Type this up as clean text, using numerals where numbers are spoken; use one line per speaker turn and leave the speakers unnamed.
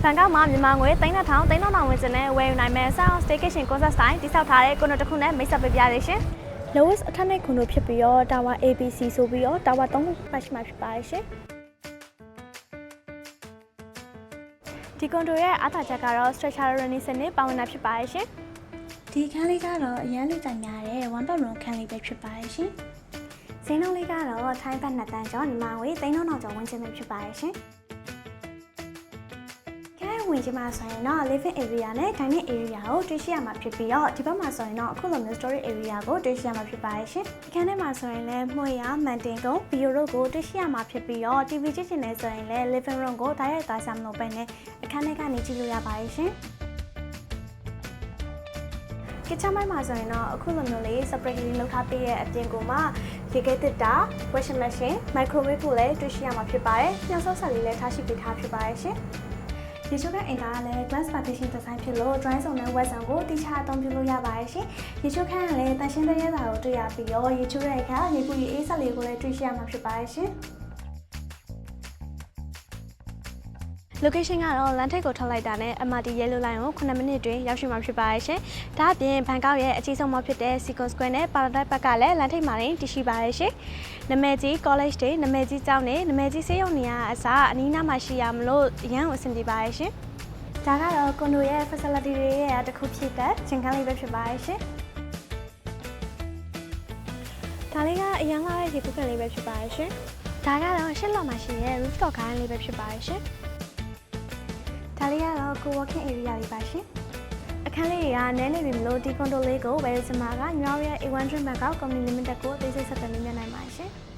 ဘန်ကောက်မှာမြန်မာငွေ3000 3000ဝန်းကျင်နဲ့ဝယ်ယူနိုင်မဲ့ Sound Staycation Concert ဆိုင်တိစောက်ထားတဲ့ကွန်ဒိုတစ်ခုနဲ့မိတ်ဆက်ပေးပြရရှင်။ Lowest အထက်နဲ့ကွန်ဒိုဖြစ်ပြီးတော့ Tower ABC ဆိုပြီးတော့ Tower 3ခုပတ်ရှိမှဖြစ်ပါတယ်ရှင်။ဒီကွန်ဒိုရဲ့အားသာချက်ကတော့ Structural Running စနစ်ပါဝင်တာဖြစ်ပါတယ်ရှင်။ဒီခန်းလေးကတော့အရန်လူကြိုက်များတဲ့ one bedroom ခန်းလေးပဲဖြစ်ပါတယ်ရှင်။ဈေးနှုန်းလေးကတော့ထိုင်းဘတ်2တန်းကျော်မြန်မာငွေ3000ကျော်ဝန်းကျင်ပဲဖြစ်ပါတယ်ရှင်။ဝင်ချင်မှာဆိုရင်တော့ living area နဲ့ dining area ကိုတွေ့ရှိရမှာဖြစ်ပြီးတော့ဒီဘက်မှာဆိုရင်တော့အခုလိုမျိုး storage area ကိုတွေ့ရှိရမှာဖြစ်ပါတယ်ရှင်။အခန်းထဲမှာဆိုရင်လည်းမှွေရမန်တင်ကုန်း bio တို့ကိုတွေ့ရှိရမှာဖြစ်ပြီးတော့ TV ကြည့်ချင်နေဆိုရင်လည်း living room ကိုတိုက်ရိုက်သွားစားမလို့ပဲနဲ့အခန်းထဲကနေကြည့်လို့ရပါတယ်ရှင်။ kitchen မှာဆိုရင်တော့အခုလိုမျိုးလေး separately လုပ်ထားပေးရဲ့အပြင်ကိုမှရေခဲတစ်တာ washing machine microwave ကိုလည်းတွေ့ရှိရမှာဖြစ်ပါတယ်။ညှောက်ဆော့ဆက်လေးလည်းထားရှိပေးထားဖြစ်ပါတယ်ရှင်။ဒီချိုးကအင်တာကလည်း glass partition design ဖြစ်လို့ dry zone နဲ့ wet zone ကိုတိကျအသုံးပြုလို့ရပါတယ်ရှင်။ရေချိုးခန်းကလည်းတန်ရှင်းတဲ့ရဲတာကိုတွေ့ရပြီးတော့ရေချိုးတဲ့အခါရေပူရေအေးဆက်လေးကိုလည်းတွေ့ရှိရမှာဖြစ်ပါတယ်ရှင်။ location ကတော့လမ်းထိပ်ကိုထွက်လိုက်တာနဲ့ MRT yellow line ကို9မိနစ်တွင်ရောက်ရှိမှာဖြစ်ပါတယ်ရှင်။ဒါအပြင်ဘန်ကောက်ရဲ့အကြီးဆုံးမော်ဖြစ်တဲ့ Seacon Square နဲ့ Paradise Park ကလည်းလမ်းထိပ်မှာတင်တည်ရှိပါတယ်ရှင်။နာမည်ကြီး college တွေနာမည်ကြီးကျောင်းတွေနာမည်ကြီးဆေးရုံတွေအစားအနီးနားမှာရှိရမလို့အရန်ကိုအဆင်ပြေပါတယ်ရှင်။ဒါကတော့ကွန်ဒိုရဲ့ facility တွေရဲ့တစ်ခုဖြစ်တဲ့ချိန်ခန်းလေးပဲဖြစ်ပါတယ်ရှင်။ဒါလေးကအရန်လာတဲ့ဒီပုဂ္ဂိုလ်လေးပဲဖြစ်ပါတယ်ရှင်။ဒါကတော့ရှစ်လော်မှာရှိတဲ့ rooftop garden လေးပဲဖြစ်ပါတယ်ရှင်။ဒါလေးကတော့ co-working area လေးပါရှင်။အခန်းလေးတွေကနည်းနေပြီမလို့ဒီကွန်ဒိုလေးကိုဝယ်ယူစမှာက New York A1 Dream Bangkok Company Limited ကိုအသေးစိတ်ဆက်သွယ်မြင်နိုင်ပါတယ်ရှင်။